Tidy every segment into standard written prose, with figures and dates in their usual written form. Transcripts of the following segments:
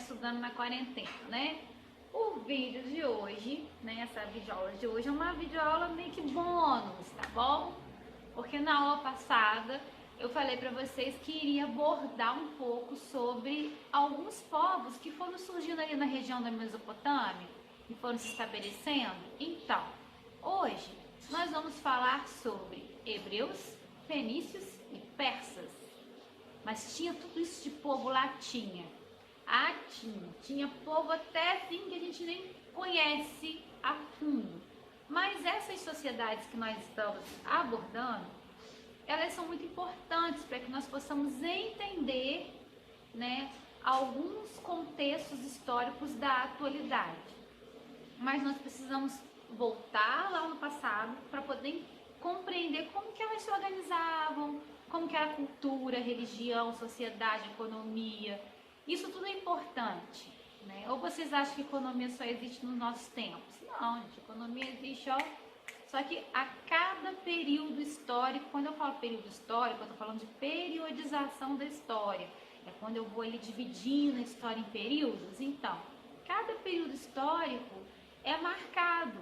estudando na quarentena, né? O vídeo de hoje, né, essa videoaula de hoje é uma videoaula meio que bônus, tá bom? Porque na aula passada eu falei pra vocês que iria abordar um pouco sobre alguns povos que foram surgindo ali na região da Mesopotâmia e foram se estabelecendo. Então, hoje nós vamos falar sobre hebreus, fenícios e persas. Mas tinha tudo isso de povo lá? Tinha. Ah, tinha povo até assim que a gente nem conhece a fundo. Mas essas sociedades que nós estamos abordando, elas são muito importantes para que nós possamos entender, né, alguns contextos históricos da atualidade. Mas nós precisamos voltar lá no passado para poder compreender como que elas se organizavam, como que era a cultura, religião, sociedade, economia. Isso tudo é importante, né? Ou vocês acham que economia só existe nos nossos tempos? Não, gente, economia existe, ó. Só que a cada período histórico, quando eu falo período histórico, eu estou falando de periodização da história. É quando eu vou ali dividindo a história em períodos. Então, cada período histórico é marcado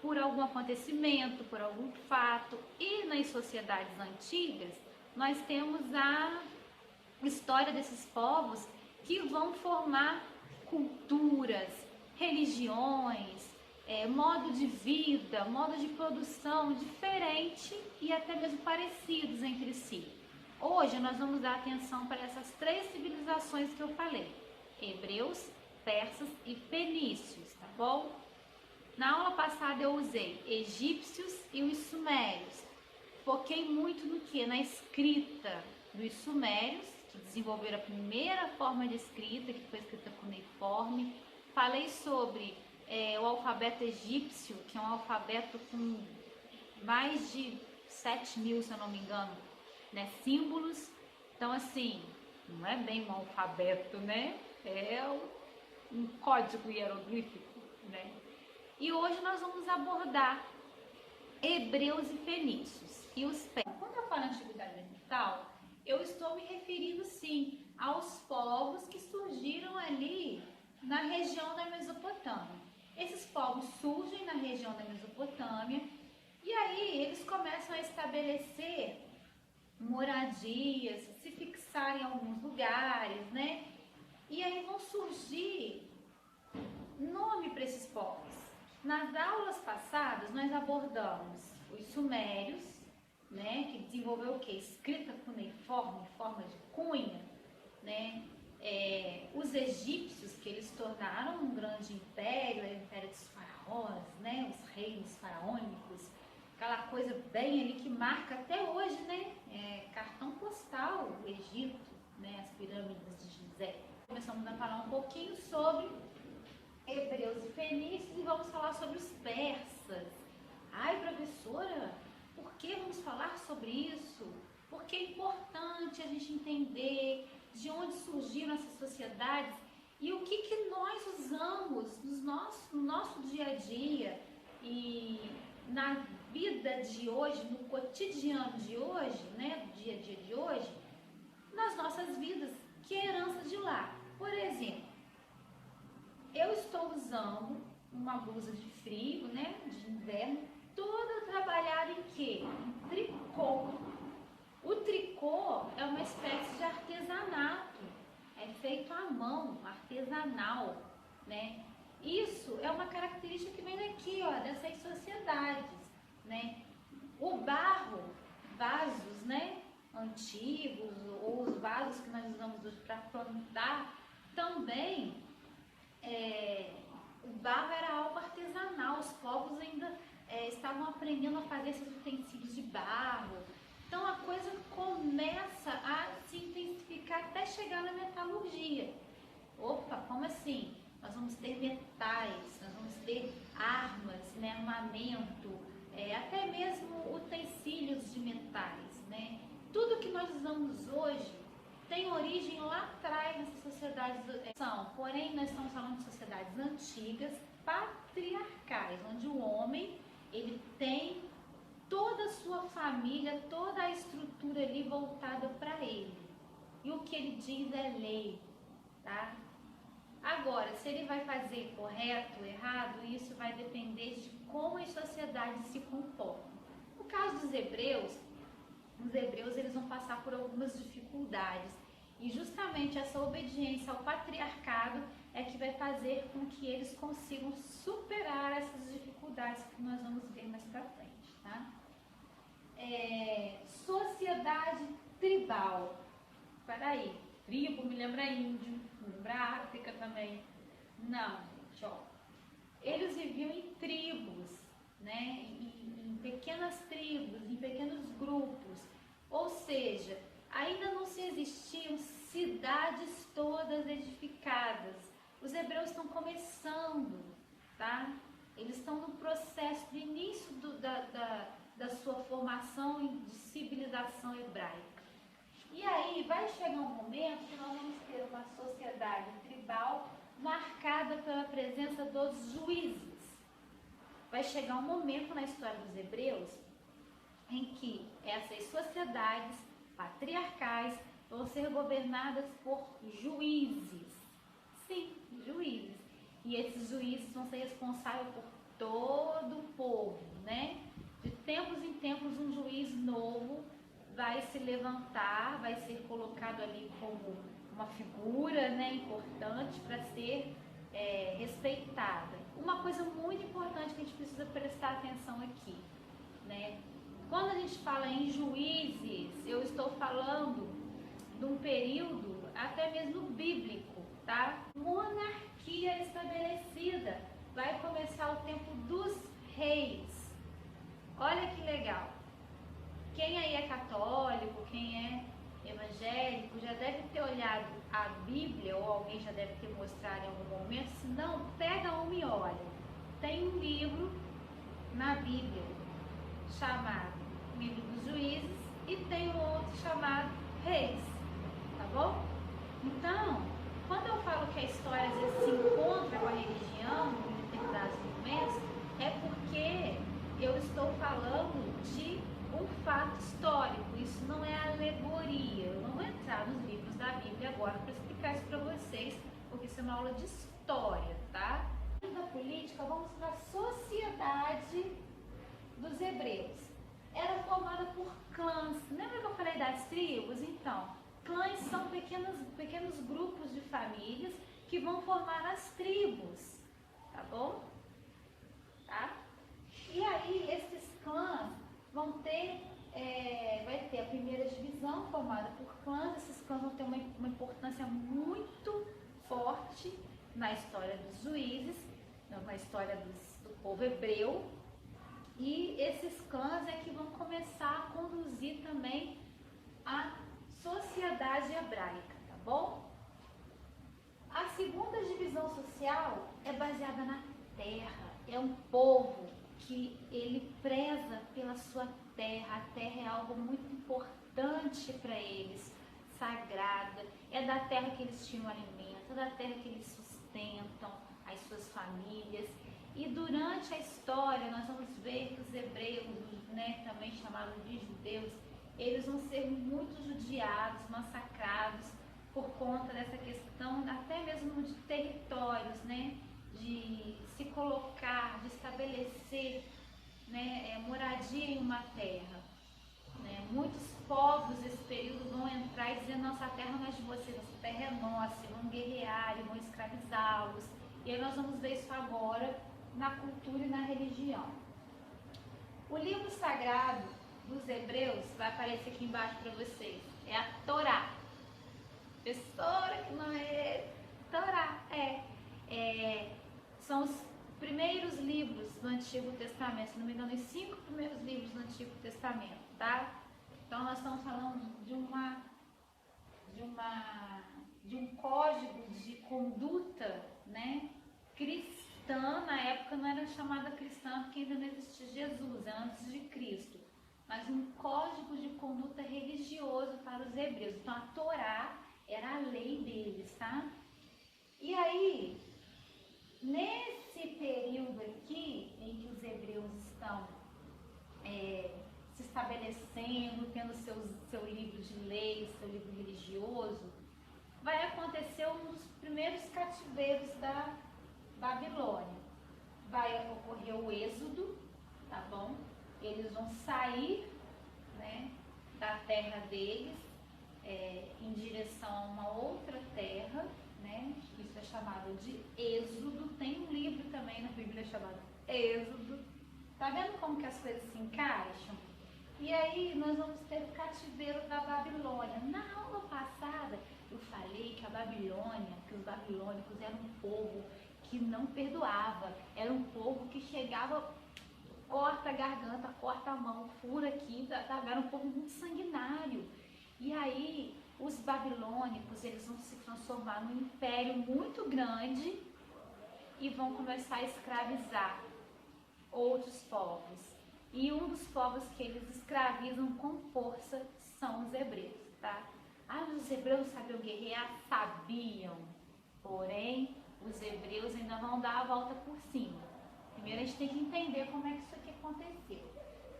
por algum acontecimento, por algum fato. E nas sociedades antigas, nós temos a história desses povos que vão formar culturas, religiões, modo de vida, modo de produção diferente e até mesmo parecidos entre si. Hoje nós vamos dar atenção para essas três civilizações que eu falei: hebreus, persas e fenícios, tá bom? Na aula passada eu usei egípcios e os sumérios. Foquei muito no que? Na escrita dos sumérios, que desenvolveram a primeira forma de escrita, que foi escrita cuneiforme. Falei sobre o alfabeto egípcio, que é um alfabeto com mais de 7.000, se eu não me engano, né, símbolos. Então, assim, não é bem um alfabeto, né? É um código hieroglífico, né? E hoje nós vamos abordar hebreus e fenícios e os persas. Quando eu falo antiguidade oriental, eu estou me referindo sim aos povos que surgiram ali na região da Mesopotâmia. Esses povos surgem na região da Mesopotâmia e aí eles começam a estabelecer moradias, se fixar em alguns lugares, né? E aí vão surgir nome para esses povos. Nas aulas passadas nós abordamos os sumérios, né, que desenvolveu o que? Escrita cuneiforme, em forma de cunha, né? Os egípcios, que eles tornaram um grande império, o império dos faraós, né, os reinos faraônicos, aquela coisa bem ali que marca até hoje, né, cartão postal, o Egito, né, as pirâmides de Gizé. Começamos a falar um pouquinho sobre hebreus e fenícios e vamos falar sobre os persas. Ai, professora, por que vamos falar sobre isso? Porque é importante a gente entender de onde surgiram essas sociedades e o que nós usamos no nosso dia a dia e na vida de hoje, no cotidiano de hoje, né, do dia a dia de hoje, nas nossas vidas, que é herança de lá. Por exemplo, eu estou usando uma blusa de frio, né, de inverno, toda trabalhada em quê? Em tricô. O tricô é uma espécie de artesanato, é feito à mão, artesanal, né? Isso é uma característica que vem daqui, ó, dessas sociedades, né? O barro, vasos, né, antigos, ou os vasos que nós usamos hoje para plantar, também o barro era algo artesanal, os povos ainda estavam aprendendo a fazer esses utensílios de barro. Então a coisa começa a se intensificar até chegar na metalurgia. Opa, como assim? Nós vamos ter metais, nós vamos ter armas, né, armamento, até mesmo utensílios de metais, né? Tudo que nós usamos hoje tem origem lá atrás nessas sociedades, porém nós estamos falando de sociedades antigas, patriarcais, onde o homem ele tem toda a sua família, toda a estrutura ali voltada para ele. E o que ele diz é lei, tá? Agora, se ele vai fazer correto ou errado, isso vai depender de como as sociedades se comportam. No caso dos hebreus, os hebreus eles vão passar por algumas dificuldades e justamente essa obediência ao patriarcado é que vai fazer com que eles consigam superar essas dificuldades que nós vamos ver mais pra frente, tá? Sociedade tribal. Peraí, tribo me lembra índio, me lembra África também. Não, gente, ó. Eles viviam em tribos, né? Em pequenas tribos, em pequenos grupos. Ou seja, ainda não se existiam cidades todas edificadas. Os hebreus estão começando, tá? Eles estão no processo de início da sua formação de civilização hebraica. E aí vai chegar um momento que nós vamos ter uma sociedade tribal marcada pela presença dos juízes. Vai chegar um momento na história dos hebreus em que essas sociedades patriarcais vão ser governadas por juízes. Sim, juízes. E esses juízes vão ser responsáveis por todo o povo, né? De tempos em tempos um juiz novo vai se levantar, vai ser colocado ali como uma figura, né, importante para ser respeitada. Uma coisa muito importante que a gente precisa prestar atenção aqui, né? Quando a gente fala em juízes, eu estou falando de um período até mesmo bíblico, tá? Monarquia estabelecida. Vai começar o tempo dos reis. Olha que legal. Quem aí é católico, quem é evangélico, já deve ter olhado a Bíblia, ou alguém já deve ter mostrado em algum momento. Se não, pega uma e olha. Tem um livro na Bíblia chamado Livro dos Juízes e tem um outro chamado Reis, tá bom? Então, quando eu falo que a história às vezes se encontra com a religião em determinados momentos, é porque eu estou falando de um fato histórico, isso não é alegoria. Eu não vou entrar nos livros da Bíblia agora para explicar isso para vocês, porque isso é uma aula de história, tá? Da política, vamos para a sociedade dos hebreus. Era formada por clãs. Lembra que eu falei das tribos? Então, clãs são pequenos grupos de famílias que vão formar as tribos, tá bom? Tá? E aí, esses clãs vão ter, vai ter a primeira divisão formada por clãs. Esses clãs vão ter uma importância muito forte na história dos juízes, na história do povo hebreu. E esses clãs é que vão começar a conduzir também a sociedade hebraica, tá bom? A segunda divisão social é baseada na terra. É um povo que ele preza pela sua terra. A terra é algo muito importante para eles, sagrada. É da terra que eles tinham alimento, é da terra que eles sustentam as suas famílias. E durante a história nós vamos ver que os hebreus, né, também chamados de judeus, eles vão ser muito judiados, massacrados por conta dessa questão até mesmo de territórios, né, de se colocar, de estabelecer, né, moradia em uma terra. Né? Muitos povos desse período vão entrar e dizer: nossa terra não é de vocês, nossa terra é nossa, e vão guerrear, e vão escravizá-los. E aí nós vamos ver isso agora na cultura e na religião. O livro sagrado dos hebreus vai aparecer aqui embaixo para vocês. É a Torá. Professora, que não é Torá. São os primeiros livros do Antigo Testamento. Se não me engano, os 5 primeiros livros do Antigo Testamento, tá? Então nós estamos falando de um código de conduta, né, cristã. Na época não era chamada cristã porque ainda não existia Jesus, era antes de Cristo, mas um código de conduta religioso para os hebreus. Então a Torá era a lei deles, tá? E aí, nesse período aqui em que os hebreus estão se estabelecendo, tendo seu livro de lei, seu livro religioso, vai acontecer um dos primeiros cativeiros da Babilônia. Vai ocorrer o êxodo, tá bom? Eles vão sair, né, da terra deles em direção a uma outra terra, né? Isso é chamado de êxodo. Tem um livro também na Bíblia chamado Êxodo. Tá vendo como que as coisas se encaixam? E aí nós vamos ter o cativeiro da Babilônia. Na aula passada eu falei que a Babilônia, que os babilônicos eram um povo que não perdoava, era um povo que chegava, corta a garganta, corta a mão, fura aqui, era um povo muito sanguinário. E aí os babilônicos, eles vão se transformar num império muito grande e vão começar a escravizar outros povos. E um dos povos que eles escravizam com força são os hebreus, tá? Ah, os hebreus sabiam guerrear? Sabiam. Porém, os hebreus ainda vão dar a volta por cima. Primeiro a gente tem que entender como é que isso aqui aconteceu.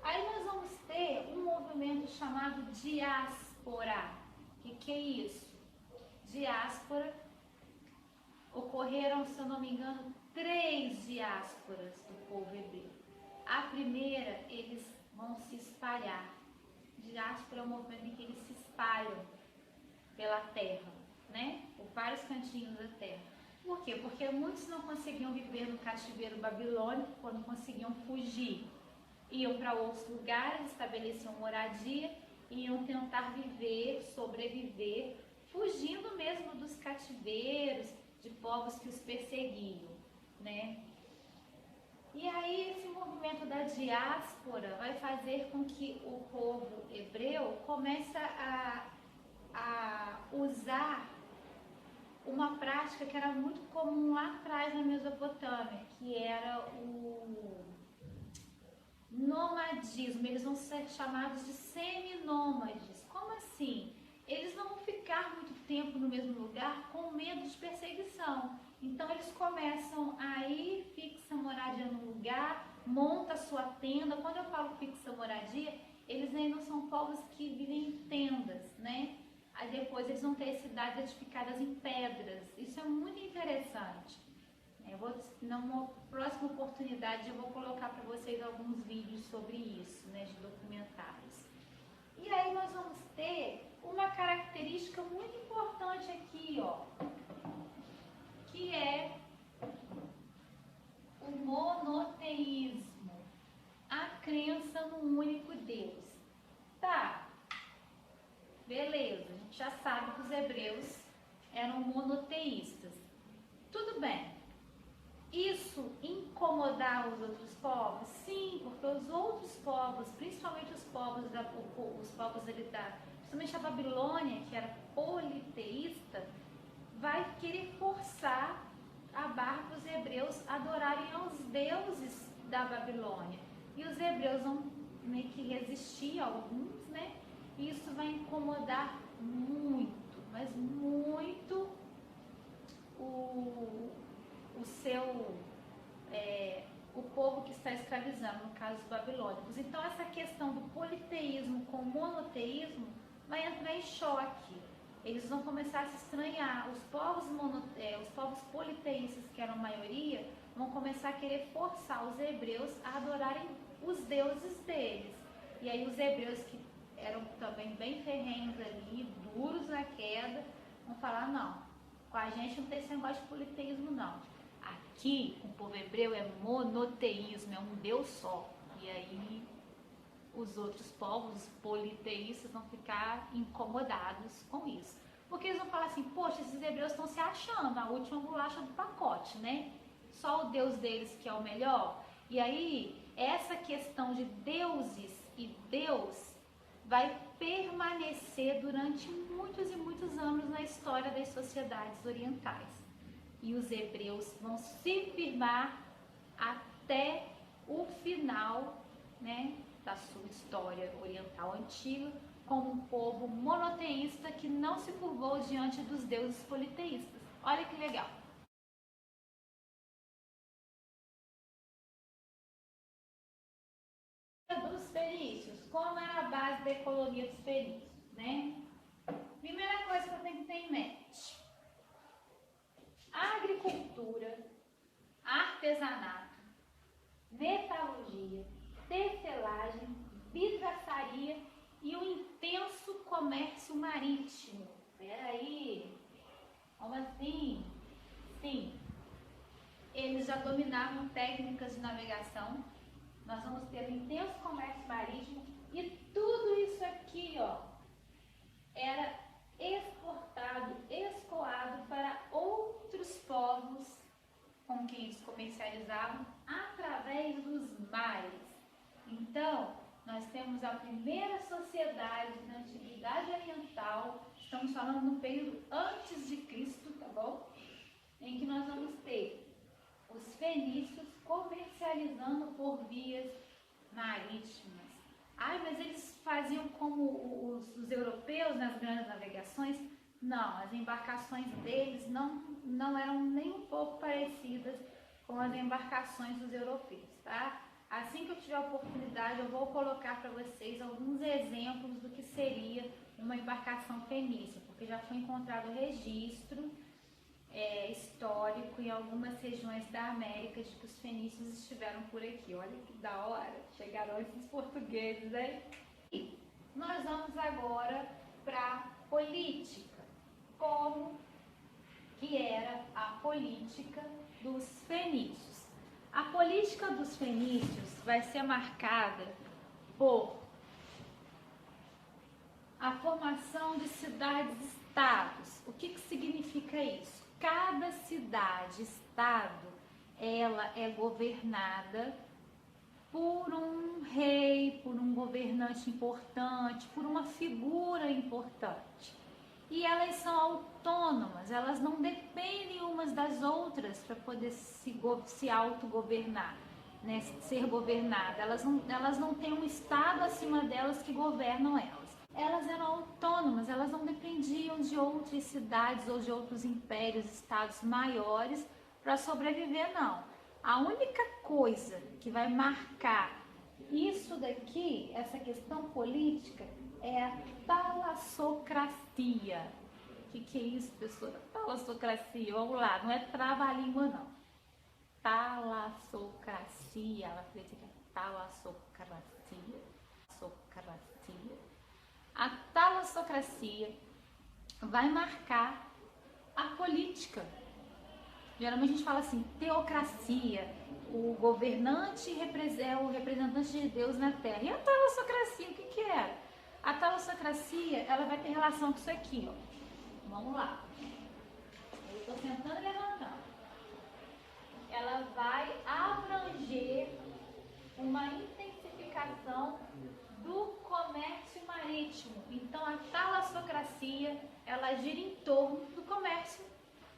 Aí nós vamos ter um movimento chamado diáspora. O que é isso? Diáspora, ocorreram, se eu não me engano, 3 diásporas do povo hebreu. A primeira, eles vão se espalhar. Diáspora é um movimento em que eles se espalham pela terra, né? Por vários cantinhos da terra. Por quê? Porque muitos não conseguiam viver no cativeiro babilônico, quando conseguiam fugir. Iam para outros lugares, estabeleciam moradia, iam tentar viver, sobreviver, fugindo mesmo dos cativeiros, de povos que os perseguiam, né? E aí esse movimento da diáspora vai fazer com que o povo hebreu comece a usar uma prática que era muito comum lá atrás na Mesopotâmia, que era o nomadismo. Eles vão ser chamados de seminômades. Como assim? Eles não vão ficar muito tempo no mesmo lugar com medo de perseguição. Então eles começam a ir, fixa moradia no lugar, monta a sua tenda. Quando eu falo fixa moradia, eles ainda são povos que vivem em tendas, né? Aí depois eles vão ter cidades edificadas em pedras. Isso é muito interessante. Numa próxima oportunidade eu vou colocar para vocês alguns vídeos sobre isso, né, de documentários. E aí nós vamos ter uma característica muito importante aqui, ó, que é o monoteísmo, a crença no único Deus. Tá, beleza, a gente já sabe que os hebreus eram monoteístas. Tudo bem. Isso incomodar os outros povos? Sim, porque os outros povos, principalmente os povos principalmente a Babilônia, que era politeísta, vai querer forçar a barra para os hebreus adorarem aos deuses da Babilônia. E os hebreus vão meio que resistir, alguns, né? E isso vai incomodar muito, mas muito o povo que está escravizando, no caso os babilônicos. Então essa questão do politeísmo com monoteísmo vai entrar em choque. Eles vão começar a se estranhar. Os povos politeístas, que eram a maioria, vão começar a querer forçar os hebreus a adorarem os deuses deles. E aí os hebreus, que eram também bem ferrenhos ali, duros na queda, vão falar: não, com a gente não tem esse negócio de politeísmo não. Aqui, o povo hebreu é monoteísmo, é um Deus só. E aí os outros povos politeístas vão ficar incomodados com isso. Porque eles vão falar assim: poxa, esses hebreus estão se achando a última bolacha do pacote, né? Só o Deus deles que é o melhor. E aí, essa questão de deuses e Deus vai permanecer durante muitos e muitos anos na história das sociedades orientais. E os hebreus vão se firmar até o final, né, da sua história oriental antiga, como um povo monoteísta que não se curvou diante dos deuses politeístas. Olha que legal! Dos fenícios, como era a base da economia dos fenícios, né? Primeira coisa que eu tenho que ter em mente: agricultura, artesanato, metalurgia, tecelagem, vidraçaria e o intenso comércio marítimo. Peraí, como assim? Sim, eles já dominavam técnicas de navegação. Nós vamos ter um intenso comércio marítimo e tudo isso aqui, ó, era exportado, escoado para outros povos com quem eles comercializavam através dos mares. Então, nós temos a primeira sociedade na Antiguidade Oriental, estamos falando no período antes de Cristo, tá bom? Em que nós vamos ter os fenícios comercializando por vias marítimas. Ai, mas eles faziam como os europeus nas grandes navegações? Não, as embarcações deles não eram nem um pouco parecidas com as embarcações dos europeus, tá? Assim que eu tiver a oportunidade, eu vou colocar para vocês alguns exemplos do que seria uma embarcação fenícia, porque já foi encontrado registro histórico em algumas regiões da América de que os fenícios estiveram por aqui. Olha que da hora, chegaram esses portugueses aí. E nós vamos agora para política. Como que era a política dos fenícios? A política dos fenícios vai ser marcada por a formação de cidades-estados. O que significa isso? Cada cidade, estado, ela é governada por um rei, por um governante importante, por uma figura importante. E elas são autônomas, elas não dependem umas das outras para poder se autogovernar, né? Ser governada. Elas não têm um estado acima delas que governam elas. Elas eram autônomas, elas não dependiam de outras cidades ou de outros impérios, estados maiores para sobreviver, não. A única coisa que vai marcar isso daqui, essa questão política, é a talassocracia. O que é isso, professora? Talassocracia, vamos lá, não é trava-língua, não. Talassocracia, ela acredita que é talassocracia. A talassocracia vai marcar a política. Geralmente a gente fala assim, teocracia, o governante é o representante de Deus na Terra. E a talassocracia, o que é? A talassocracia, ela vai ter relação com isso aqui, ó. Vamos lá. Eu estou tentando levantar. Ela vai abranger uma intensificação do comércio marítimo. Então, a talassocracia, ela gira em torno do comércio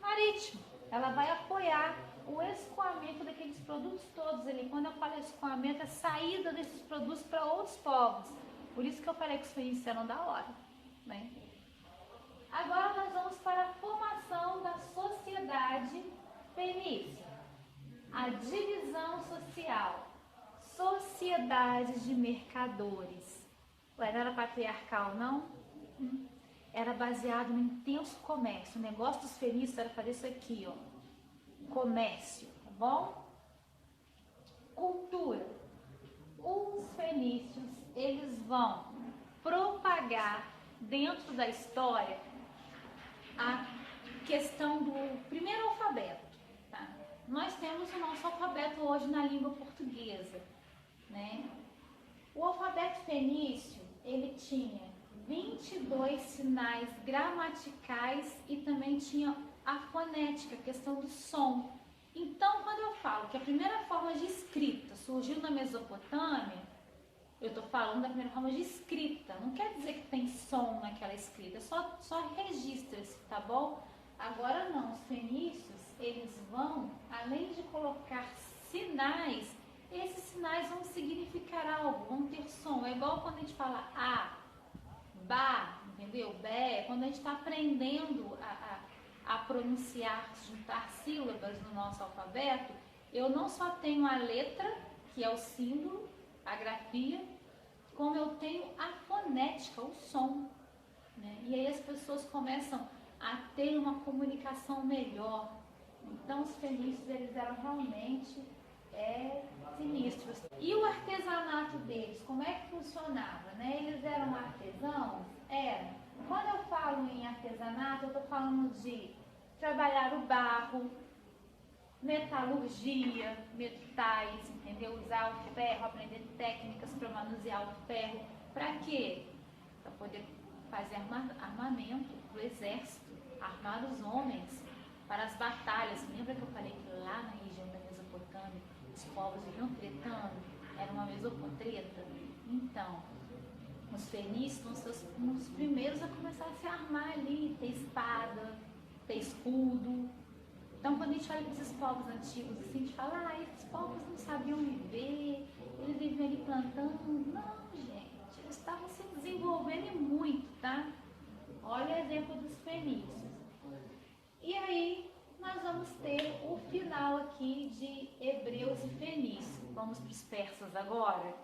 marítimo. Ela vai apoiar o escoamento daqueles produtos todos ali. Quando eu falo escoamento, é saída desses produtos para outros povos. Por isso que eu falei que os fenícios eram da hora, né? Agora nós vamos para a formação da sociedade fenícia. A divisão social. Sociedades de mercadores. Ué, não era patriarcal, não? Era baseado no intenso comércio. O negócio dos fenícios era fazer isso aqui, ó. Comércio, tá bom? Cultura. Os fenícios, eles vão propagar dentro da história a questão do primeiro alfabeto, tá? Nós temos o nosso alfabeto hoje na língua portuguesa, né? O alfabeto fenício, ele tinha 22 sinais gramaticais e também tinha a fonética, a questão do som. Então, quando eu falo que a primeira forma de escrita surgiu na Mesopotâmia, eu estou falando da primeira forma de escrita. Não quer dizer que tem som naquela escrita, só registra-se, tá bom? Agora não, os fenícios, eles vão, além de colocar sinais, esses sinais vão significar algo, vão ter som. É igual quando a gente fala a, ba, entendeu? Bé, quando a gente está aprendendo a pronunciar, juntar sílabas no nosso alfabeto, eu não só tenho a letra, que é o símbolo, a grafia, como eu tenho a fonética, o som. né? E aí as pessoas começam a ter uma comunicação melhor. Então os fenícios, eles eram realmente sinistros. E o artesanato deles, como é que funcionava, né? Eles eram artesãos? Era. Quando eu falo em artesanato, eu estou falando de trabalhar o barro, metalurgia, metais, entendeu? Usar o ferro, aprender técnicas para manusear o ferro. Para quê? Para poder fazer armamento do exército, armar os homens para as batalhas. Lembra que eu falei que lá na região da Mesopotâmia os povos viviam tretando? Era uma mesopotreta? Então, os fenícios vão ser os primeiros a começar a se armar ali, ter espada, ter escudo. Então, quando a gente olha para esses povos antigos, assim, a gente fala, esses povos não sabiam viver, eles viviam ali plantando. Não, gente, eles estavam se desenvolvendo e muito, tá? Olha o exemplo dos fenícios. E aí, nós vamos ter o final aqui de Hebreus e Fenícios. Vamos para os persas agora.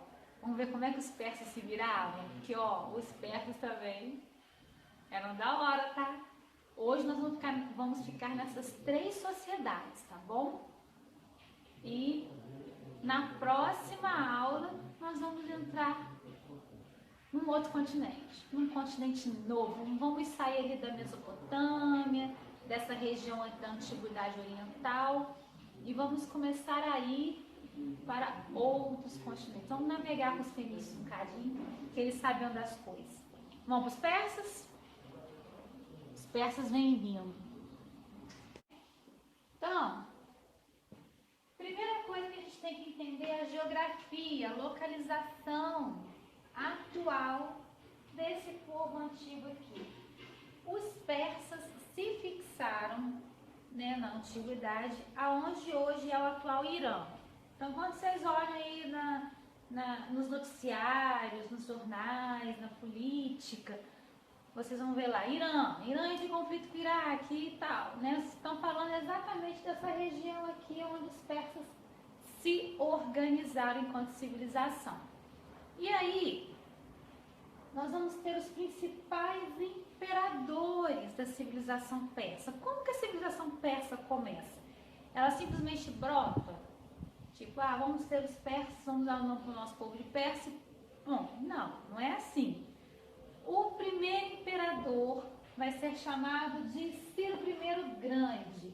Vamos ver como é que os persas se viravam. Porque, ó, os persas também eram da hora, tá? Hoje nós vamos ficar nessas 3 sociedades, tá bom? E na próxima aula nós vamos entrar num outro continente, num continente novo. Vamos sair ali da Mesopotâmia, dessa região da Antiguidade Oriental, e vamos começar a ir para outros continentes. Vamos navegar com os fenícios um bocadinho, que eles sabiam das coisas. Vamos para os persas? Os persas vêm vindo. Então, primeira coisa que a gente tem que entender é a geografia, a localização atual desse povo antigo aqui. Os persas se fixaram, né, na antiguidade, aonde hoje é o atual Irã. Então, quando vocês olham aí nos noticiários, nos jornais, na política, vocês vão ver lá, Irã entre em conflito com o Iraque e tal, né? Estão falando exatamente dessa região aqui onde os persas se organizaram enquanto civilização. E aí, nós vamos ter os principais imperadores da civilização persa. Como que a civilização persa começa? Ela simplesmente brota? Tipo, vamos ter os persas, vamos dar o nome para o nosso povo de Pérsia. Bom, não é assim. O primeiro imperador vai ser chamado de Ciro I Grande.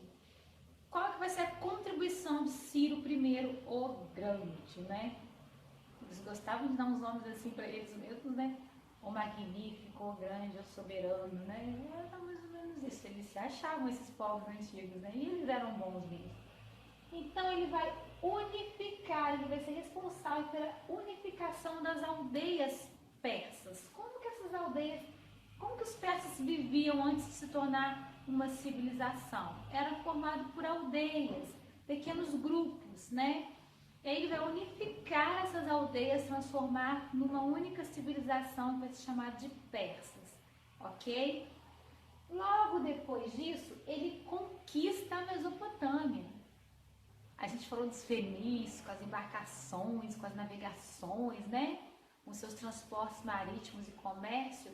Qual que vai ser a contribuição de Ciro I o Grande, né? Eles gostavam de dar uns nomes assim para eles mesmos, né? O Magnífico, o Grande, o Soberano, né? Era mais ou menos isso. Eles se achavam, esses povos antigos, né? E eles eram bons mesmo. Então ele vai unificar, ele vai ser responsável pela unificação das aldeias persas. Como que essas aldeias, como que os persas viviam antes de se tornar uma civilização? Era formado por aldeias, pequenos grupos, né? E aí ele vai unificar essas aldeias, transformar numa única civilização que vai se chamar de persas, ok? Logo depois disso, ele conquista a Mesopotâmia. A gente falou dos fenícios, com as embarcações, com as navegações, né? Com seus transportes marítimos e comércio.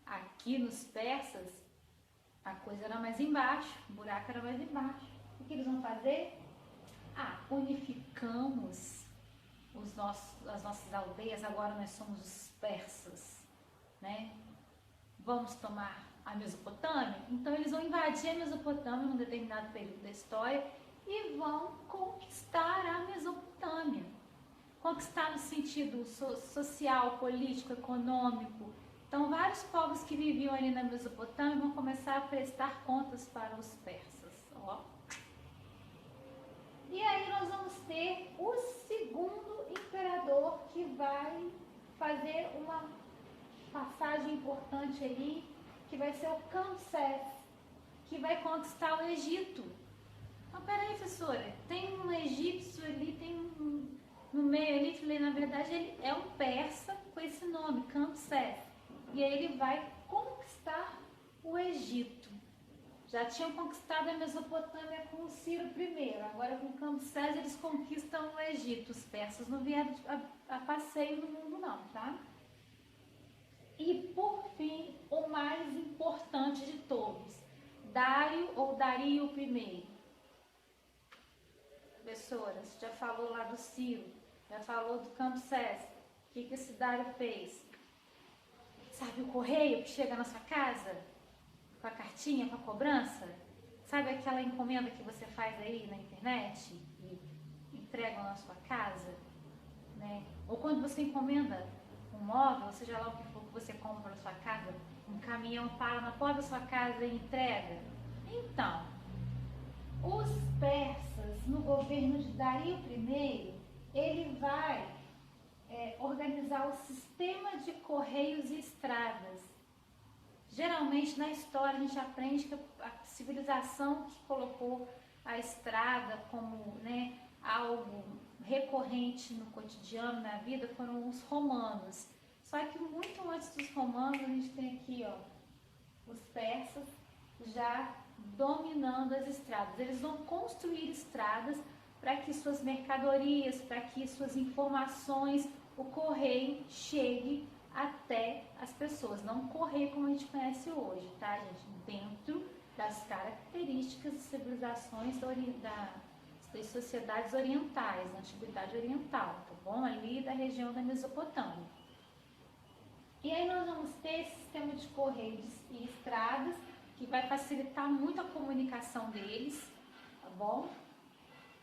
Aqui nos persas, a coisa era mais embaixo, o buraco era mais embaixo. O que eles vão fazer? Unificamos as nossas aldeias, agora nós somos os persas, né? Vamos tomar a Mesopotâmia? Então eles vão invadir a Mesopotâmia num determinado período da história e vão conquistar a Mesopotâmia. Conquistar no sentido social, político, econômico. Então vários povos que viviam ali na Mesopotâmia vão começar a prestar contas para os persas. E aí nós vamos ter o segundo imperador que vai fazer uma passagem importante ali, que vai ser o Camsés, que vai conquistar o Egito. Então, peraí, professora, tem um egípcio ali, tem no meio ali, falei, na verdade ele é um persa com esse nome, Camsés. E aí ele vai conquistar o Egito. Já tinham conquistado a Mesopotâmia com o Ciro I, agora com Camsés eles conquistam o Egito. Os persas não vieram a passeio no mundo não, tá? E por fim, o mais importante de todos, Dário ou Dario I. Professoras, já falou lá do Ciro, já falou do Camsés. O que esse Dário fez? Sabe o correio que chega na sua casa? Com a cartinha, com a cobrança? Sabe aquela encomenda que você faz aí na internet e entregam na sua casa? Né? Ou quando você encomenda um móvel, seja lá o que for que você compra na sua casa, um caminhão para na porta da sua casa e entrega. Então, os persas, no governo de Dario I, ele vai organizar o sistema de correios e estradas. Geralmente na história a gente aprende que a civilização que colocou a estrada como, né, algo recorrente no cotidiano, na vida, foram os romanos. Só que muito antes dos romanos a gente tem aqui, ó, os persas já dominando as estradas. Eles vão construir estradas para que suas mercadorias, para que suas informações, o correio chegue até as pessoas. Não correio como a gente conhece hoje, tá, gente? Dentro das características de civilizações das sociedades orientais, da antiguidade oriental, tá bom? Ali da região da Mesopotâmia. E aí nós vamos ter esse sistema de correios e estradas que vai facilitar muito a comunicação deles, tá bom?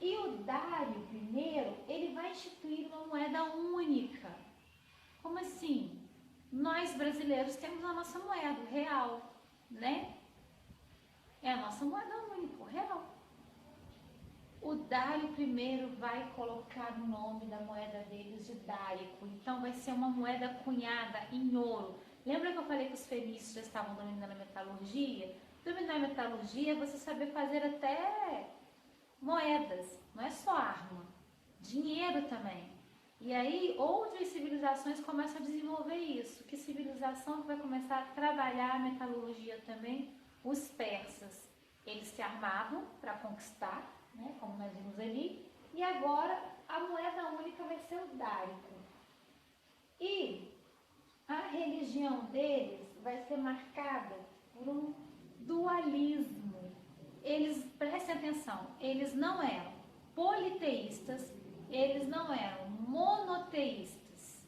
E o Dário I, ele vai instituir uma moeda única. Como assim? Nós brasileiros temos a nossa moeda, o real, né? É a nossa moeda única, o real. O Dário I vai colocar o nome da moeda deles de dárico, então vai ser uma moeda cunhada em ouro. Lembra que eu falei que os fenícios já estavam dominando a metalurgia? Dominar a metalurgia é você saber fazer até moedas, não é só arma, dinheiro também. E aí outras civilizações começam a desenvolver isso. Que civilização que vai começar a trabalhar a metalurgia também? Os persas. Eles se armavam para conquistar, né, como nós vimos ali, e agora a moeda única vai ser o dárico. E a religião deles vai ser marcada por um dualismo. Eles, prestem atenção, eles não eram politeístas, eles não eram monoteístas,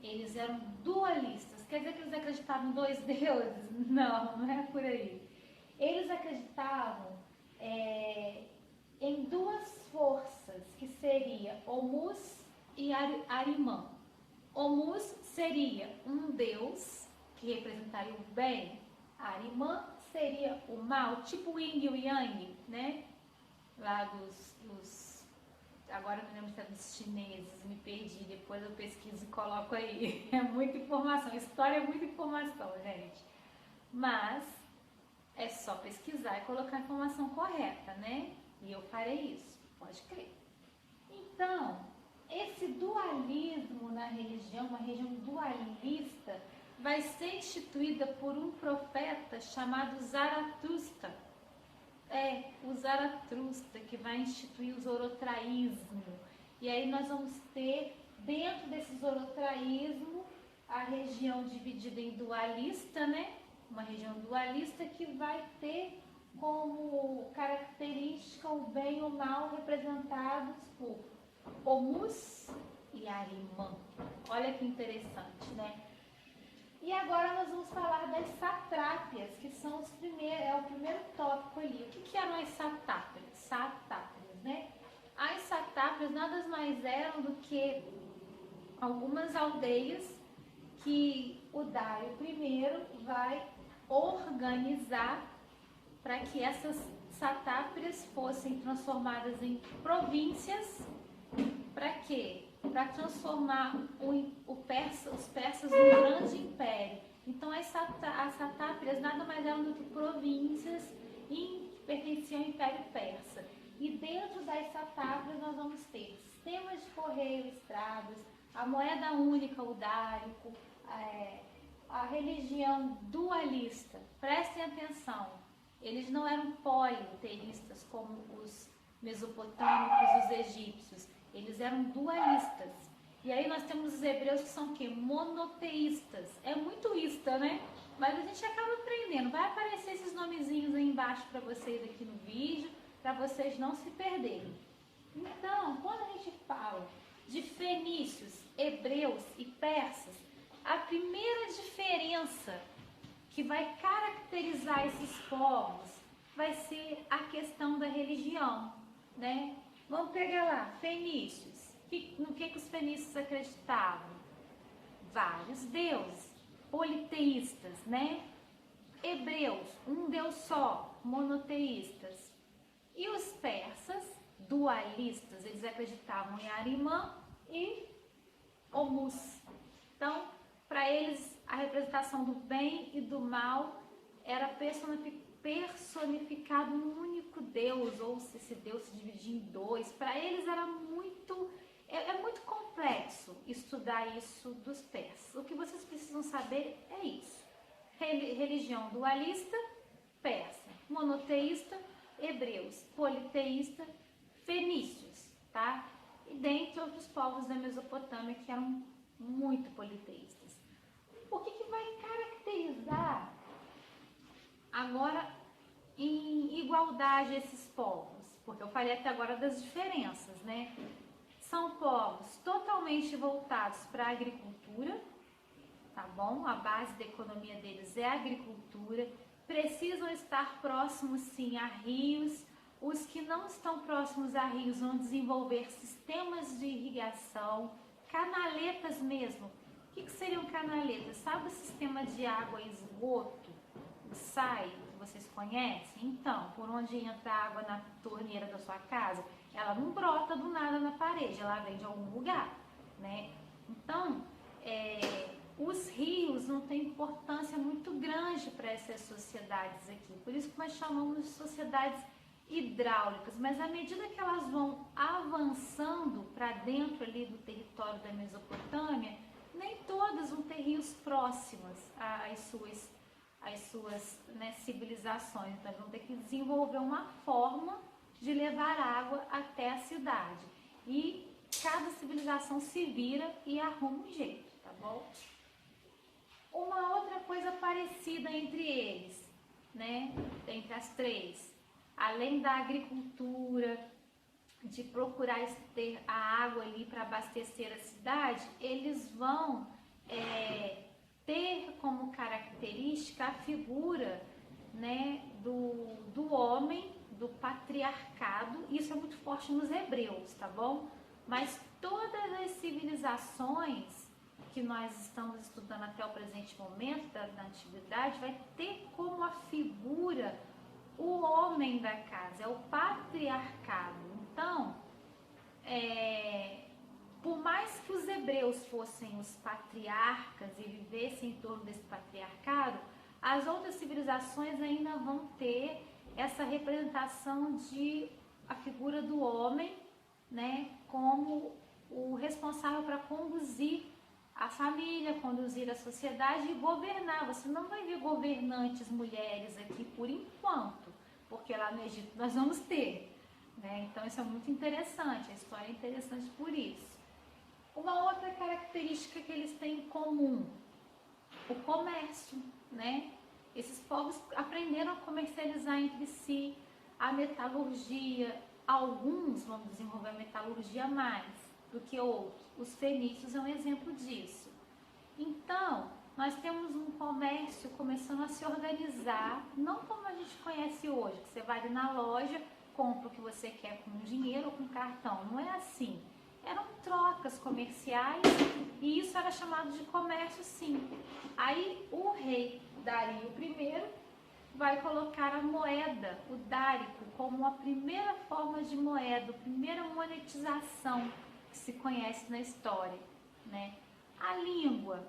eles eram dualistas. Quer dizer que eles acreditavam em dois deuses? Não, não é por aí. Eles acreditavam em duas forças, que seria Omus e Arimã. Omus seria um deus, que representaria o bem. Arimã seria o mal, tipo o Yin e o Yang, né? Lá agora eu não lembro se é dos chineses, me perdi, depois eu pesquiso e coloco aí. É muita informação, história é muita informação, gente. Mas é só pesquisar e colocar a informação correta, né? E eu farei isso, pode crer. Então, esse dualismo na religião, uma religião dualista, vai ser instituída por um profeta chamado Zaratustra. É o Zaratustra que vai instituir o zoroastraísmo. E aí nós vamos ter, dentro desse zoroastraísmo, a região dividida em dualista, né? Uma região dualista que vai ter como característica o bem e o mal representados por Omus e Arimã. Olha que interessante, né? E agora nós vamos falar das satrápias, que são o primeiro tópico ali. O que eram as satrápias? Satrápias, né? As satrápias nada mais eram do que algumas aldeias que o Dário I vai organizar para que essas satáprias fossem transformadas em províncias. Para quê? Para transformar os persas num grande império. Então as satáprias nada mais eram do que províncias que pertenciam ao Império Persa. E dentro das satáprias nós vamos ter sistemas de correio, estradas, a moeda única, o dárico, a religião dualista. Prestem atenção, eles não eram politeístas como os mesopotâmicos e os egípcios, eles eram dualistas. E aí nós temos os hebreus que são o quê? Monoteístas. É muito ista, né? Mas a gente acaba aprendendo. Vai aparecer esses nomezinhos aí embaixo para vocês aqui no vídeo, para vocês não se perderem. Então, quando a gente fala de fenícios, hebreus e persas, a primeira diferença que vai caracterizar esses povos vai ser a questão da religião, né? Vamos pegar lá, fenícios. No que os fenícios acreditavam? Vários deuses, politeístas, né? Hebreus, um Deus só, monoteístas. E os persas, dualistas, eles acreditavam em Arimã e Horus. Então, para eles, a representação do bem e do mal era personificado num único Deus, ou se esse Deus se dividia em dois. Para eles era muito complexo estudar isso dos persas. O que vocês precisam saber é isso. Religião dualista, persa. Monoteísta, hebreus. Politeísta, fenícios, tá? E dentre outros povos da Mesopotâmia que eram muito politeístas. O que vai caracterizar agora em igualdade esses povos? Porque eu falei até agora das diferenças, né? São povos totalmente voltados para a agricultura, tá bom? A base da economia deles é a agricultura. Precisam estar próximos, sim, a rios. Os que não estão próximos a rios vão desenvolver sistemas de irrigação, canaletas mesmo. O que seriam canaletas? Sabe o sistema de água e esgoto, o SAI, que vocês conhecem? Então, por onde entra a água na torneira da sua casa, ela não brota do nada na parede, ela vem de algum lugar, né? Então, os rios não têm importância muito grande para essas sociedades aqui, por isso que nós chamamos de sociedades hidráulicas, mas à medida que elas vão avançando para dentro ali do território da Mesopotâmia, nem todas vão ter rios próximos às suas né, civilizações, então vão ter que desenvolver uma forma de levar água até a cidade. E cada civilização se vira e arruma um jeito, tá bom? Uma outra coisa parecida entre eles, né? Entre as três, além da agricultura, de procurar ter a água ali para abastecer a cidade, eles vão ter como característica a figura, né, do homem, do patriarcado. Isso é muito forte nos hebreus, tá bom? Mas todas as civilizações que nós estamos estudando até o presente momento da antiguidade vai ter como a figura o homem da casa, é o patriarcado. Então, por mais que os hebreus fossem os patriarcas e vivessem em torno desse patriarcado, as outras civilizações ainda vão ter essa representação de a figura do homem, né, como o responsável para conduzir a família, conduzir a sociedade e governar. Você não vai ver governantes mulheres aqui por enquanto, porque lá no Egito nós vamos ter, né? Então isso é muito interessante, a história é interessante por isso. Uma outra característica que eles têm em comum, o comércio, né? Esses povos aprenderam a comercializar entre si, a metalurgia. Alguns vão desenvolver a metalurgia mais do que outros. Os fenícios é um exemplo disso. Então, nós temos um comércio começando a se organizar, não como a gente conhece hoje, que você vai ali na loja, compra o que você quer com dinheiro ou com cartão. Não é assim. Eram trocas comerciais e isso era chamado de comércio, sim. Aí o rei Dario I vai colocar a moeda, o dárico, como a primeira forma de moeda, a primeira monetização que se conhece na história, né? A língua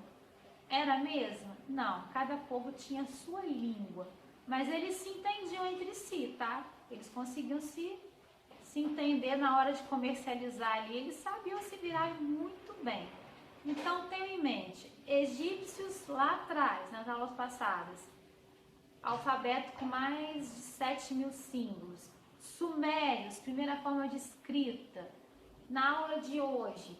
era a mesma? Não, cada povo tinha a sua língua, mas eles se entendiam entre si, tá? Eles conseguiam se entender na hora de comercializar ali, eles sabiam se virar muito bem. Então tenham em mente, egípcios lá atrás, nas aulas passadas, alfabeto com mais de 7.000 símbolos. Sumérios, primeira forma de escrita. Na aula de hoje,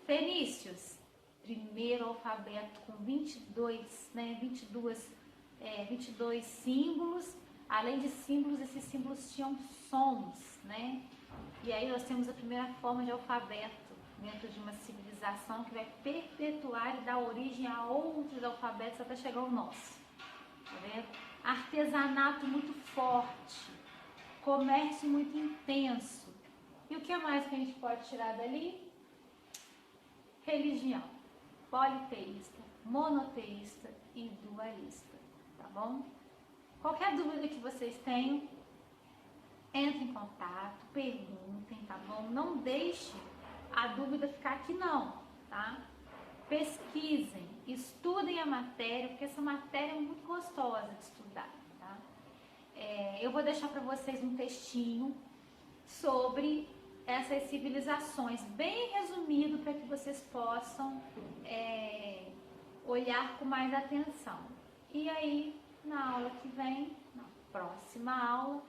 Fenícios, primeiro alfabeto com 22, né, 22 símbolos. Além de símbolos, esses símbolos tinham sons, né? E aí nós temos a primeira forma de alfabeto dentro de uma civilização que vai perpetuar e dar origem a outros alfabetos até chegar ao nosso. Tá vendo? Artesanato muito forte, comércio muito intenso. E o que mais que a gente pode tirar dali? Religião, politeísta, monoteísta e dualista, tá bom? Qualquer dúvida que vocês tenham, entre em contato, perguntem, tá bom? Não deixe a dúvida ficar aqui não, tá? Pesquisem, estudem a matéria, porque essa matéria é muito gostosa de estudar, tá? Eu vou deixar para vocês um textinho sobre essas civilizações, bem resumido, para que vocês possam olhar com mais atenção. E aí, na aula que vem, na próxima aula,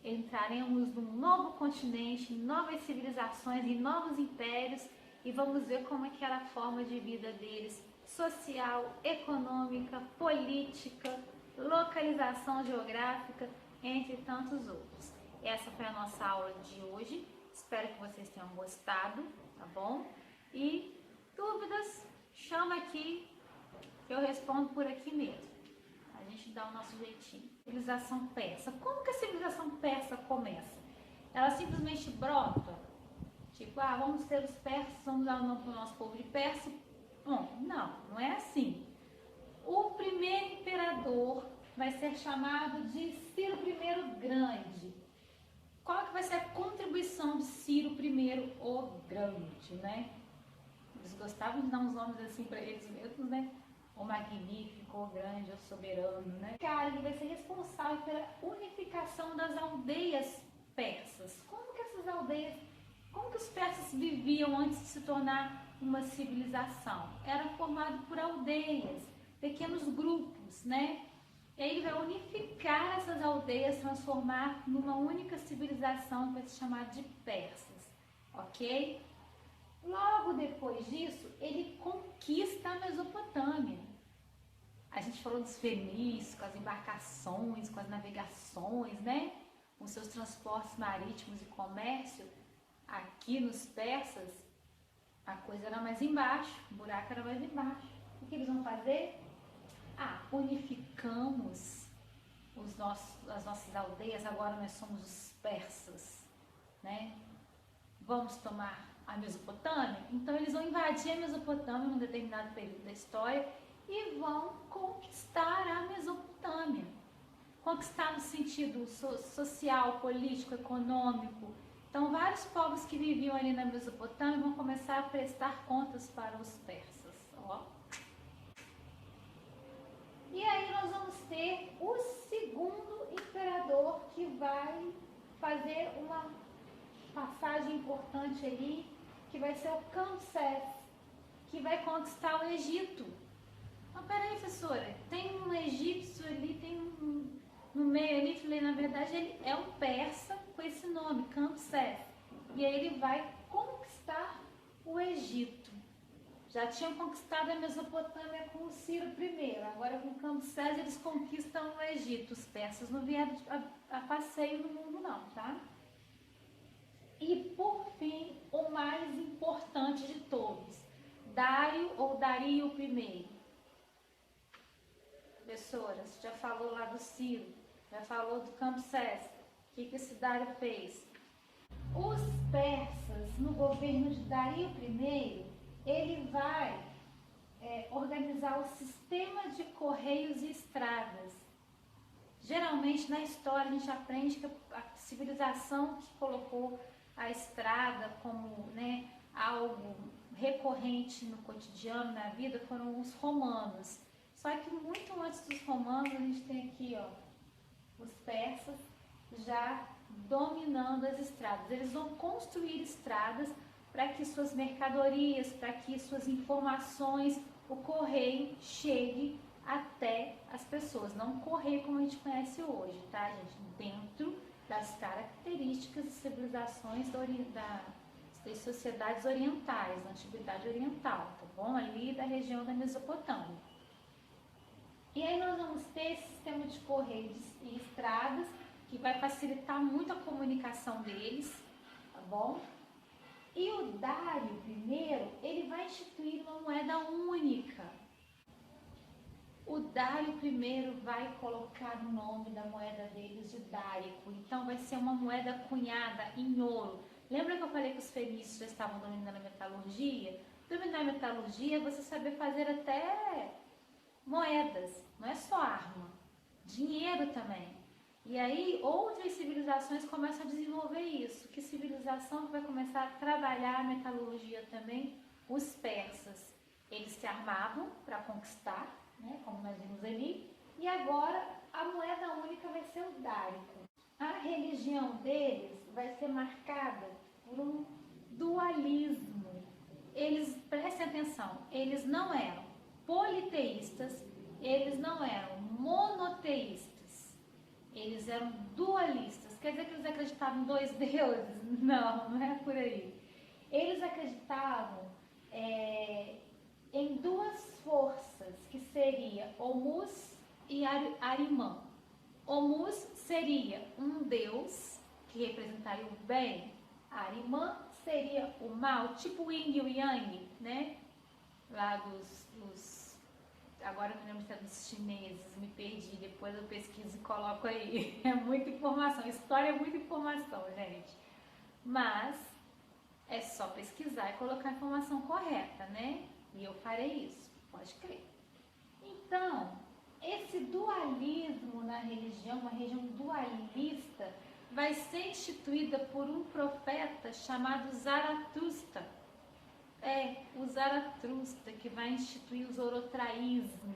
entraremos num novo continente, em novas civilizações, em novos impérios, e vamos ver como é que era a forma de vida deles, social, econômica, política, localização geográfica, entre tantos outros. Essa foi a nossa aula de hoje, espero que vocês tenham gostado, tá bom? E dúvidas, chama aqui, que eu respondo por aqui mesmo. A gente dá o nosso jeitinho. Civilização persa. Como que a civilização persa começa? Ela simplesmente brota? Tipo, vamos ter os persas, vamos dar o nome para o nosso povo de Persa. Bom, não é assim. O primeiro imperador vai ser chamado de Ciro I Grande. Qual que vai ser a contribuição de Ciro I o Grande, né? Eles gostavam de dar uns nomes assim para eles mesmos, né? O magnífico, o grande, o soberano, né? Cara, ele vai ser responsável pela unificação das aldeias persas. Como que essas aldeias, como que os persas viviam antes de se tornar uma civilização? Era formado por aldeias, pequenos grupos, né? E aí ele vai unificar essas aldeias, transformar numa única civilização que vai se chamar de persas, ok? Logo depois disso, ele conquista a Mesopotâmia. A gente falou dos fenícios, com as embarcações, com as navegações, né? Com seus transportes marítimos e comércio. Aqui nos persas, a coisa era mais embaixo, o buraco era mais embaixo. O que eles vão fazer? Unificamos as nossas aldeias, agora nós somos os persas, né? Vamos tomar a Mesopotâmia? Então eles vão invadir a Mesopotâmia num determinado período da história e vão conquistar a Mesopotâmia. Conquistar no sentido social, político, econômico. Então vários povos que viviam ali na Mesopotâmia vão começar a prestar contas para os persas. Ó. E aí nós vamos ter o segundo imperador que vai fazer uma passagem importante ali, que vai ser o Camsés, que vai conquistar o Egito. Mas peraí, professora, tem um egípcio ali, tem no meio ali, falei, na verdade ele é um persa com esse nome, Camsés. E aí ele vai conquistar o Egito. Já tinham conquistado a Mesopotâmia com o Ciro I, agora com Camsés eles conquistam o Egito. Os persas não vieram a passeio no mundo não, tá? E por fim, o mais importante de todos, Dário ou Dario I. Professora, você já falou lá do Ciro, já falou do Camsés. O que esse Dário fez? Os persas, no governo de Dario I, ele vai organizar o sistema de correios e estradas. Geralmente na história a gente aprende que a civilização que colocou a estrada como, né, algo recorrente no cotidiano, na vida, foram os romanos. Só que muito antes dos romanos a gente tem aqui, ó, os persas já dominando as estradas. Eles vão construir estradas para que suas mercadorias, para que suas informações, o correio chegue até as pessoas. Não correio como a gente conhece hoje, tá, gente? Dentro das características de civilizações da das sociedades orientais, da antiguidade oriental, tá bom? Ali da região da Mesopotâmia. E aí nós vamos ter esse sistema de correios e estradas que vai facilitar muito a comunicação deles, tá bom? E o Dário I, ele vai instituir uma moeda única. O Dário I vai colocar o nome da moeda deles de dárico, então vai ser uma moeda cunhada em ouro. Lembra que eu falei que os fenícios já estavam dominando a metalurgia? Dominar a metalurgia é você saber fazer até moedas, não é só arma, dinheiro também. E aí outras civilizações começam a desenvolver isso. Que civilização que vai começar a trabalhar a metalurgia também? Os persas. Eles se armavam para conquistar, né, como nós vimos ali, e agora a moeda única vai ser o dárico. A religião deles vai ser marcada por um dualismo. Eles, prestem atenção, eles não eram politeístas, eles não eram monoteístas, eles eram dualistas. Quer dizer que eles acreditavam em 2 deuses? Não, não é por aí. Eles acreditavam em 2 forças, que seria Omus e Arimã. Omus seria um deus que representaria o bem, Arimã seria o mal, tipo o Yin e o Yang, né? Lá agora eu não lembro se é dos chineses, me perdi, depois eu pesquiso e coloco aí. É muita informação, história é muita informação, gente. Mas é só pesquisar e colocar a informação correta, né? E eu farei isso, pode crer. Então, esse dualismo na religião, uma religião dualista, vai ser instituída por um profeta chamado Zaratustra. O Zaratustra, que vai instituir o zoroastraísmo.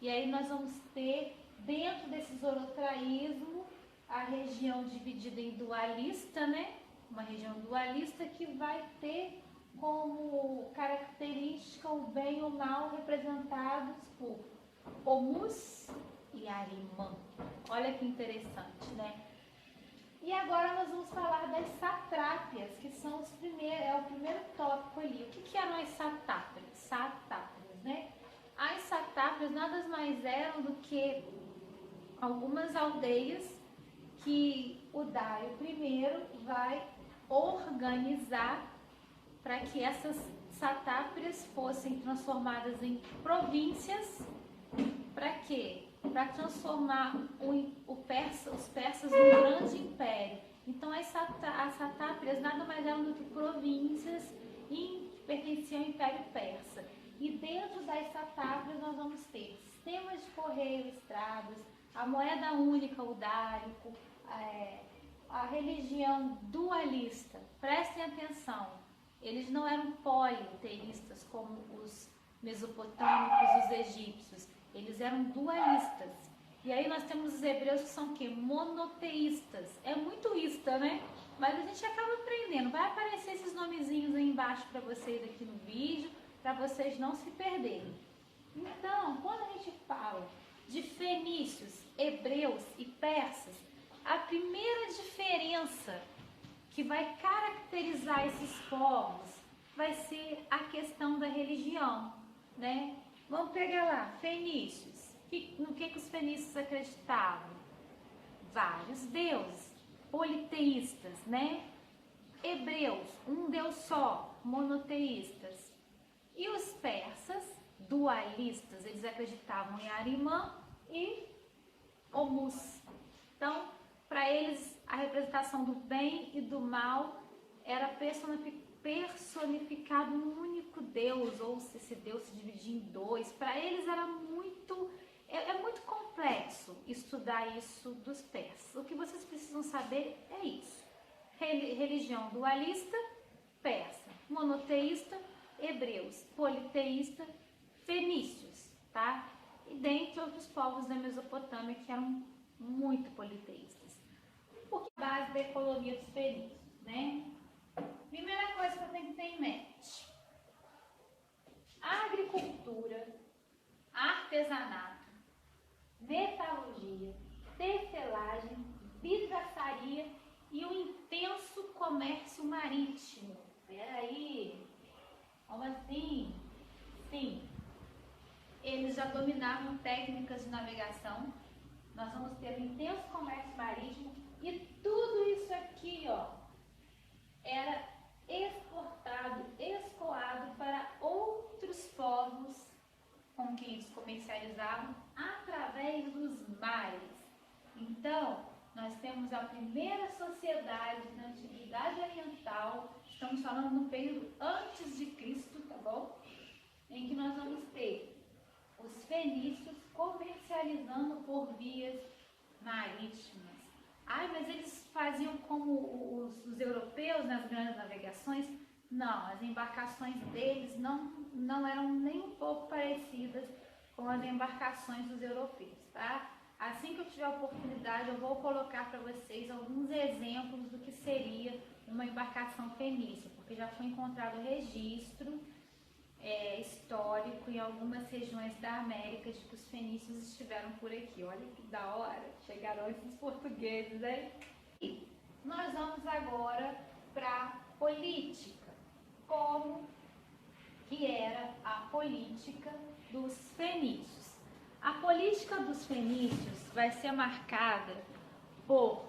E aí nós vamos ter, dentro desse zoroastraísmo, a região dividida em dualista, né? Uma região dualista que vai ter como característica o bem e o mal representados por Omus e Arimã. Olha que interessante, né? E agora nós vamos falar das satrápias, que são o primeiro tópico ali. O que eram as satrápias? Satrápias, né? As satrápias nada mais eram do que algumas aldeias que o Dário I vai organizar para que essas satáprias fossem transformadas em províncias. Para quê? Para transformar os persas num grande império. Então as satáprias nada mais eram do que províncias que pertenciam ao Império Persa. E dentro das satáprias nós vamos ter sistemas de correio, estradas, a moeda única, o dárico, a religião dualista. Prestem atenção, eles não eram politeístas como os mesopotâmicos, os egípcios. Eles eram dualistas. E aí nós temos os hebreus que são o quê? Monoteístas. É muito ista, né? Mas a gente acaba aprendendo. Vai aparecer esses nomezinhos aí embaixo para vocês aqui no vídeo, para vocês não se perderem. Então, quando a gente fala de fenícios, hebreus e persas, a primeira diferença que vai caracterizar esses povos vai ser a questão da religião, né? Vamos pegar lá, fenícios. No que os fenícios acreditavam? Vários deuses, politeístas, né? Hebreus, um deus só, monoteístas. E os persas, dualistas, eles acreditavam em Arimã e Omus. Então, para eles, a representação do bem e do mal era personificado num único Deus, ou se esse Deus se dividia em 2. Para eles era muito complexo estudar isso dos persas. O que vocês precisam saber é isso. Religião dualista, persa. Monoteísta, hebreus. Politeísta, fenícios, tá? E dentre outros povos da Mesopotâmia que eram muito politeístas. Porque a base da economia dos fenícios, né? Primeira coisa que eu tenho que ter em mente: a agricultura, artesanato, metalurgia, tecelagem, vidraçaria e o intenso comércio marítimo. Peraí, como assim? Sim, eles já dominavam técnicas de navegação. Nós vamos ter um intenso comércio marítimo e tudo isso aqui, ó, era exportado, escoado para outros povos com que eles comercializavam através dos mares. Então, nós temos a primeira sociedade na Antiguidade Oriental, estamos falando no período antes de Cristo, tá bom? Em que nós vamos ter os fenícios comercializando por vias marítimas. Ai, mas eles faziam como os europeus nas grandes navegações? Não, as embarcações deles não eram nem um pouco parecidas com as embarcações dos europeus, tá? Assim que eu tiver a oportunidade, eu vou colocar para vocês alguns exemplos do que seria uma embarcação fenícia, porque já foi encontrado registro histórico em algumas regiões da América de que os fenícios estiveram por aqui. Olha que da hora, chegaram esses portugueses, hein? E nós vamos agora para a política. Como que era a política dos fenícios? A política dos fenícios vai ser marcada por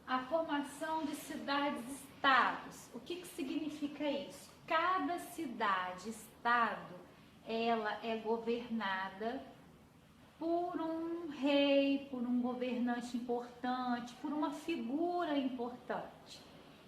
a formação de cidades-estados. O que significa isso? Cada cidade-estado, ela é governada por um rei, por um governante importante, por uma figura importante.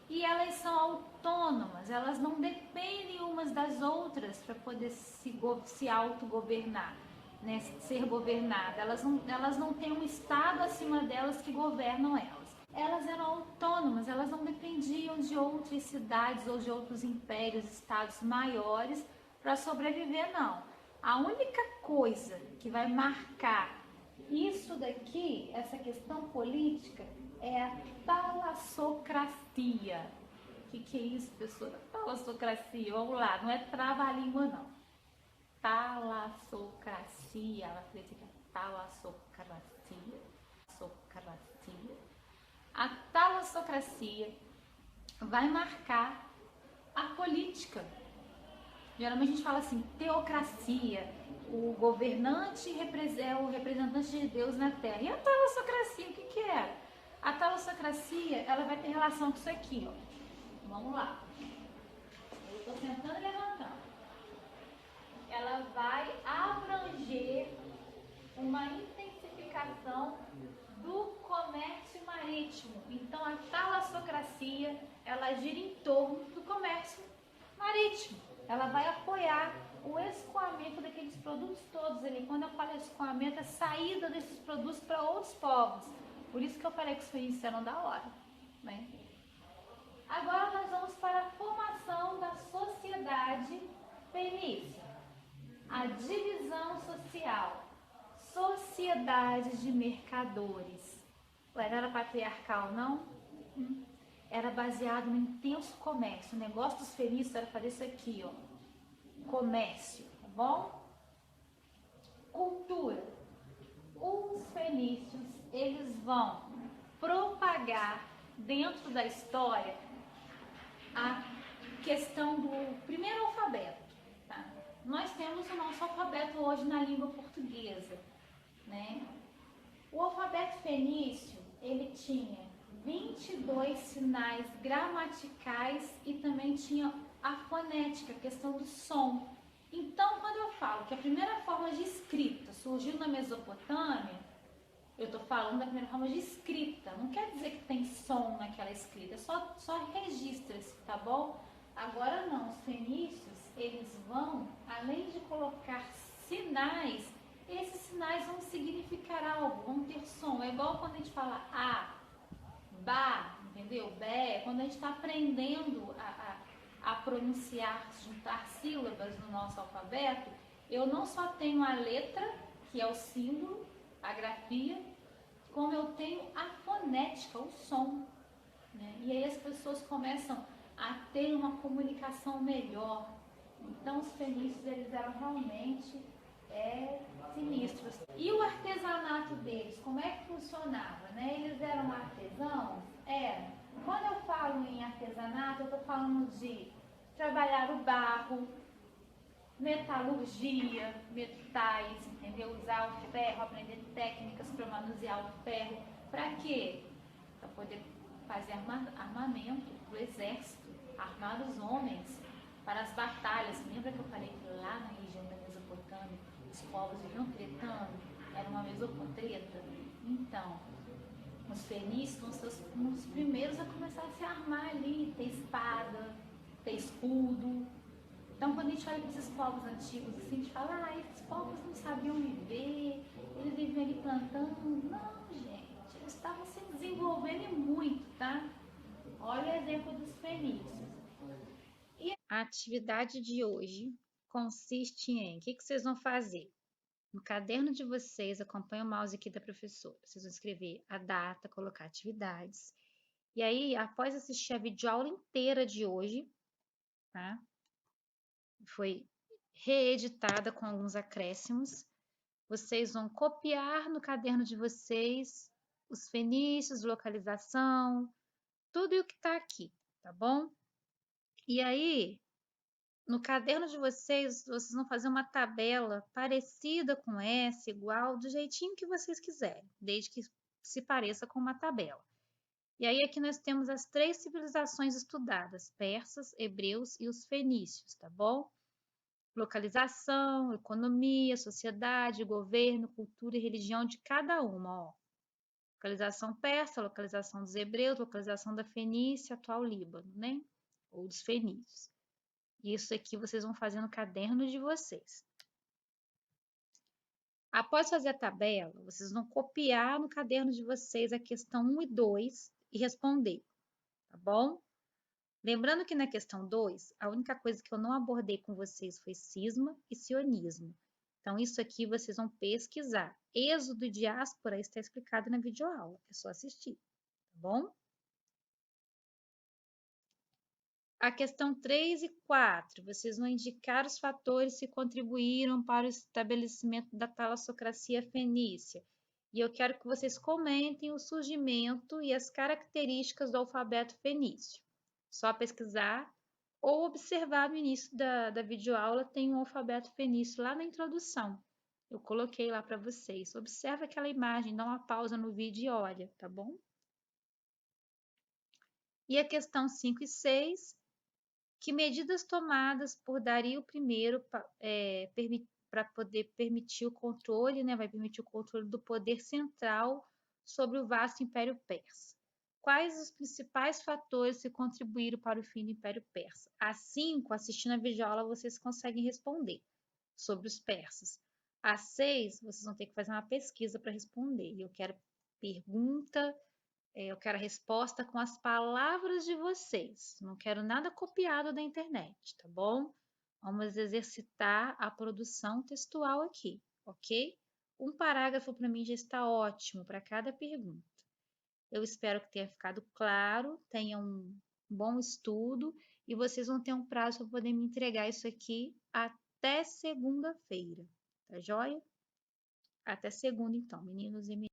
E elas são autônomas, elas não dependem umas das outras para poder se autogovernar, né? Ser governada. Elas não têm um estado acima delas que governam elas. Elas eram autônomas, elas não dependiam de outras cidades ou de outros impérios, estados maiores para sobreviver, não. A única coisa que vai marcar isso daqui, essa questão política, é a talassocracia. O que é isso, professora? Talassocracia, vamos lá, não é trava-língua, não. Talassocracia, ela acredita, talassocracia, socracia. A talassocracia vai marcar a política. Geralmente a gente fala assim, teocracia, o governante é o representante de Deus na Terra. E a talassocracia, o que é? A talassocracia, ela vai ter relação com isso aqui, ó. Vamos lá. Eu estou tentando levantar. Ela vai abranger uma intensificação do comércio marítimo. Então, a talassocracia, ela gira em torno do comércio marítimo. Ela vai apoiar o escoamento daqueles produtos todos ali. Quando eu falo escoamento, é saída desses produtos para outros povos. Por isso que eu falei que os fenícios eram da hora, né? Agora nós vamos para a formação da sociedade fenícia. A divisão social. Sociedade de mercadores. Era patriarcal, não? Era baseado no intenso comércio. O negócio dos fenícios era fazer isso aqui, ó. Comércio, tá bom? Cultura. Os fenícios, eles vão propagar dentro da história a questão do primeiro alfabeto, tá? Nós temos o nosso alfabeto hoje na língua portuguesa, né? O alfabeto fenício, ele tinha 22 sinais gramaticais e também tinha a fonética, a questão do som. Então, quando eu falo que a primeira forma de escrita surgiu na Mesopotâmia, eu estou falando da primeira forma de escrita. Não quer dizer que tem som naquela escrita, só registra-se, tá bom? Agora não, os fenícios, eles vão, além de colocar sinais, esses sinais vão significar algo, vão ter som. É igual quando a gente fala a, ba, entendeu? Bé, quando a gente está aprendendo a pronunciar, juntar sílabas no nosso alfabeto, eu não só tenho a letra, que é o símbolo, a grafia, como eu tenho a fonética, o som, né? E aí as pessoas começam a ter uma comunicação melhor. Então os fenícios, eles eram realmente sinistros. E o artesanato deles, como é que funcionava, né? Eles eram artesãos? Quando eu falo falo em artesanato, eu tô falando de trabalhar o barro, metalurgia, metais, entendeu? Usar o ferro, aprender técnicas para manusear o ferro. Para quê? Para poder fazer armamento do exército, armar os homens para as batalhas. Lembra que eu falei que lá na região da Mesopotâmia os povos viviam tretando? Era uma mesopotreta? Então, os fenícios são os primeiros a começar a se armar ali, ter espada, ter escudo. Então, quando a gente olha para esses povos antigos, assim, a gente fala, esses povos não sabiam viver, eles viviam ali plantando. Não, gente, eles estavam se desenvolvendo e muito, tá? Olha o exemplo dos fenícios. E a atividade de hoje consiste em, o que vocês vão fazer? No caderno de vocês, acompanha o mouse aqui da professora. Vocês vão escrever a data, colocar atividades. E aí, após assistir a videoaula inteira de hoje, tá? Foi reeditada com alguns acréscimos. Vocês vão copiar no caderno de vocês os fenícios, localização, tudo o que está aqui, tá bom? E aí, no caderno de vocês vão fazer uma tabela parecida com essa, igual, do jeitinho que vocês quiserem, desde que se pareça com uma tabela. E aí aqui nós temos as 3 civilizações estudadas, persas, hebreus e os fenícios, tá bom? Localização, economia, sociedade, governo, cultura e religião de cada uma, ó. Localização persa, localização dos hebreus, localização da Fenícia, atual Líbano, né? Ou dos fenícios. Isso aqui vocês vão fazer no caderno de vocês. Após fazer a tabela, vocês vão copiar no caderno de vocês a questão 1 e 2 e responder, tá bom? Lembrando que na questão 2, a única coisa que eu não abordei com vocês foi cisma e sionismo. Então, isso aqui vocês vão pesquisar. Êxodo e diáspora está explicado na videoaula, é só assistir, tá bom? A questão 3 e 4, vocês vão indicar os fatores que contribuíram para o estabelecimento da talassocracia fenícia. E eu quero que vocês comentem o surgimento e as características do alfabeto fenício. Só pesquisar ou observar no início da videoaula, tem um alfabeto fenício lá na introdução. Eu coloquei lá para vocês. Observa aquela imagem, dá uma pausa no vídeo e olha, tá bom? E a questão 5 e 6, que medidas tomadas por Dario I para poder permitir o controle, né? Vai permitir o controle do poder central sobre o vasto Império Persa. Quais os principais fatores que contribuíram para o fim do Império Persa? A 5, assistindo a videoaula, vocês conseguem responder sobre os persas. A 6, vocês vão ter que fazer uma pesquisa para responder. Eu quero pergunta, eu quero a resposta com as palavras de vocês. Não quero nada copiado da internet, tá bom? Vamos exercitar a produção textual aqui, ok? Um parágrafo para mim já está ótimo para cada pergunta. Eu espero que tenha ficado claro, tenha um bom estudo e vocês vão ter um prazo para poder me entregar isso aqui até segunda-feira, tá joia? Até segunda, então, meninos e meninas.